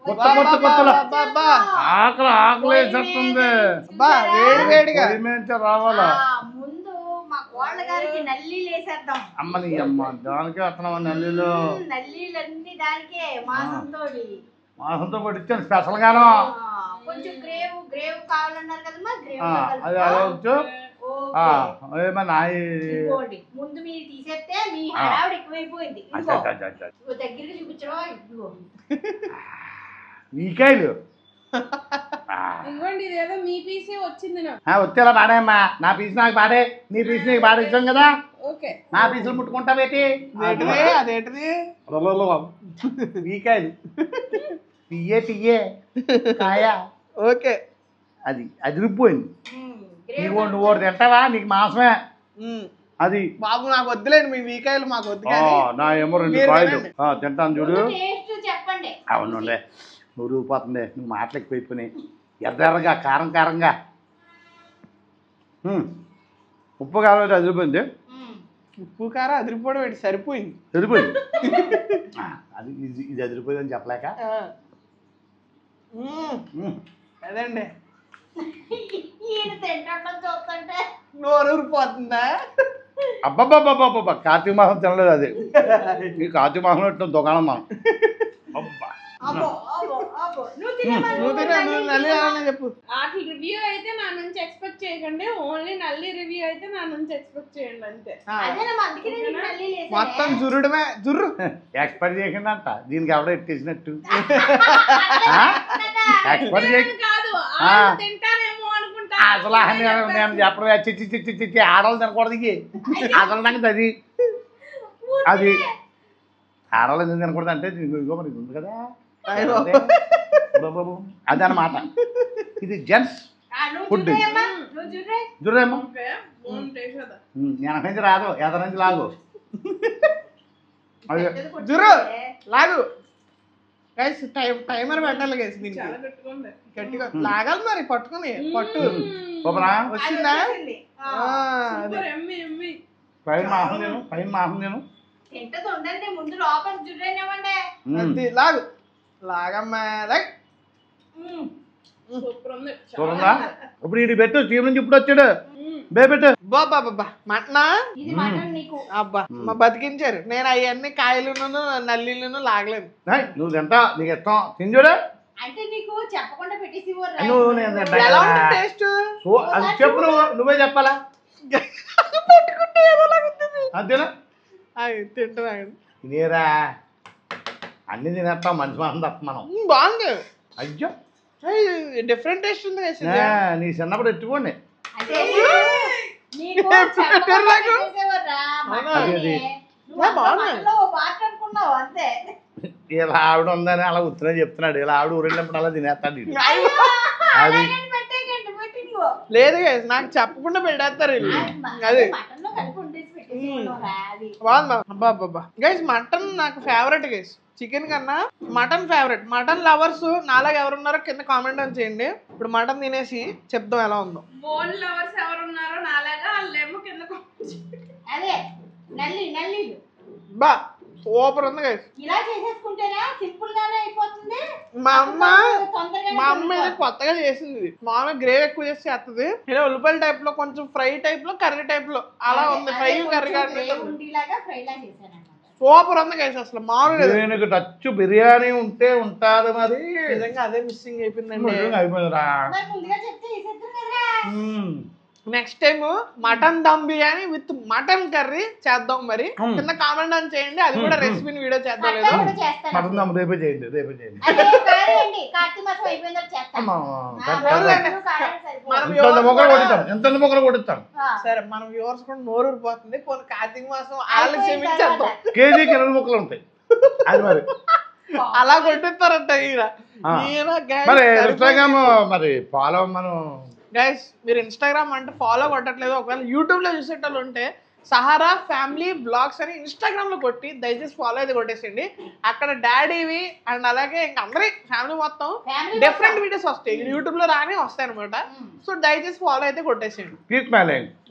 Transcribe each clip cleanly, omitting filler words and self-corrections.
కొత్త కొత్త కొత్తలు ఆకలి ఆకలి వేసేస్తుంది రావాలా అమ్మని అమ్మ దానికే వస్తున్నావా నల్లీలు మాసంతో పట్టించాను స్పెషల్ గాను అది అదవచ్చు ఏమన్నా ముందు మీరు తీసేస్తే మీ హడావిడి ఎక్కువైపోయింది దగ్గరికి చూపించడం నీకాయలు వచ్చేలా పాడేమ్మా నా పీస్ నాకు పాడే నీ పీస్ నీకు పాడిస్తాం కదా నా పీసులు ముట్టుకుంటావేటి అదేంటిది నీకాయలు పియ్యే పియ్యే కాయా ఓకే అది అదిరిపోయింది నీకు నువ్వు ఒకటి తింటావా నీకు మాసమే అది బాబు నాకు వద్దులేండి మీ వీకాయలు మాకు వద్దు నా ఏమో 2 కాయలు తింటాను చూడు చెప్పండి అవునులే నువ్వు రూపోతుంది నువ్వు మాటలు ఎక్కువైపోయినాయి ఎర్రగా కారం కారంగా ఉప్పు కారం అదిరిపోయింది ఉప్పు కారం అదిరిపోవడం ఏంటి సరిపోయింది సరిపోయింది అది ఇది అదిరిపోయిందని చెప్పలేక అదండి చూస్తుంటే నోరు ఊరిపోతుందా అబ్బబ్బబ్బబ్బబ్బ కార్తీక మాసం తినలేదు అది ఈ కార్తీక మాసం పెట్టిన దుకాణం మనం అబ్బా చెప్పు రివ్యూ అయితే నా నుంచి ఎక్స్పెక్ట్ చేయకండి ఓన్లీ నల్లి రివ్యూ అయితే నా నుంచి ఎక్స్పెక్ట్ చేయండి అంతే మొత్తం జురుడమే జుర్రు ఎక్స్పైర్ చేసిందంట దీనికి ఎవడో ఎట్టేసినట్టు ఎక్స్పైర్ చేసి తింటానేమో అనుకుంటా అసలు నేను చెప్పడం చిచ్చి చిచ్చి చిచ్చి ఆడవాళ్ళు తినకూడదు అసలు నాకు అది అది ఆడవాళ్ళు ఎందుకు తినకూడదు అంటే ఇంకో మరి ఉంది కదా అదనమాట ఇది జెంట్స్ ఫుడ్ చూడేమో వెనక నుంచి రాదు ఎదర నుంచి లాగు జుర్రు లాగు గైస్ టైమర్ పెట్టాలి గైస్ దీనికి గట్టిగా లాగాలి మరి పట్టుకుని పట్టు వచ్చిందా పైన మాసం నేను లాగు లాగమ్మా లాగ్ చూడంగా ఇప్పుడు ఇది పెట్టు టీం నుంచి ఇప్పుడు వచ్చాడు బే పెట్టు బాబా మటనా అబ్బా మా బతికించారు నేను అవన్నీ కాయలును నల్లీలను లాగలేను నువ్వు తింటా నీకు ఇష్టం తింజుడు టేస్ట్ అది చెప్పు నువ్వే చెప్పాలా అంతేనా తింటా తినేరా అన్ని తినేస్తాం మనిషి మాసం తప్ప మనం బాగుంది అయ్యో డిఫరెంట్ టేస్ట్ ఉంది నీ చిన్నప్పుడు ఎత్తుకోండి ఇలా ఆవిడ ఉందని అలా ఉత్తరే చెప్తున్నాడు ఇలా ఆవిడ ఊరెళ్ళినప్పుడు అలా తినేస్తాడు అది లేదు గైస్ నాకు చెప్పకుండా పెట్టేస్తారు అది బాగుంది గైస్ మటన్ నాకు ఫేవరెట్ గైస్ చికెన్ కన్నా మటన్ ఫేవరెట్ మటన్ లవర్స్ నాలాగా ఎవరున్నారో కింద కామెంట్ అని చేయండి ఇప్పుడు మటన్ తినేసి చెప్దాం ఎలా ఉందో బోన్ లవర్స్ ఎవరున్నారో నాలాగా వాళ్ళేమో కింద అదే నల్లి నల్లి బా సూపర్ ఉంది గైస్ ఇలా చేసేసుకుంటేనా సింపుల్ గానే అయిపోతుంది మా అమ్మ కొత్తగా చేసింది మామూలుగా గ్రేవీ ఎక్కువ చేసి చేస్తుంది ఇలా ఉల్లిపాయల టైప్ లో కొంచెం ఫ్రై టైప్ లో కర్రీ టైప్ లో అలా ఉంది ఫ్రై కర్రీ సూపర్ ఉంది గైస్ అసలు మామూలుగా టచ్ బిర్యానీ ఉంటే ఉంటారు మరి నిజంగా అదే మిస్సింగ్ అయిపోయిందండి అయిపోయిందిరా next time mutton dum biryani with mutton curry చేద్దాం మరి కింద కామెంట్ అని చేయండి అది కూడా రెసిపీని వీడియో చేద్దాం లేదు మటన్ దమ్ రేపే చేయండి రేపే చేయండి ఎంత మొక్కలు కొట్టిస్తాను సరే మన వ్యూవర్స్ కూడా నోరు ఊరిపోతుంది కొన్ని కార్తీక మాసం వాళ్ళు క్షమించేద్దాం కేజీకి 2 ముక్కలు ఉంటాయి అది మరి అలా కొట్టిస్తారంట మరి ఇన్స్టాగ్రామ్ మరి ఫాలో మనం గైస్ మీరు ఇన్స్టాగ్రామ్ అంటే ఫాలో కొట్టట్లేదు ఒకవేళ యూట్యూబ్లో చూసేటోళ్ళు ఉంటే సహారా ఫ్యామిలీ బ్లాగ్స్ అని ఇన్స్టాగ్రామ్లో కొట్టి దయచేసి ఫాలో అయితే కొట్టేసేయండి అక్కడ డాడీవి అండ్ అలాగే ఇంకా అందరి ఫ్యామిలీ మొత్తం డిఫరెంట్ వీడియోస్ వస్తాయి యూట్యూబ్లో రాని వస్తాయి అనమాట సో దయచేసి ఫాలో అయితే కొట్టేసేయండి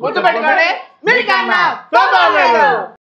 గుర్తుపెట్టుకోండి గుర్తుపెట్టుకోండి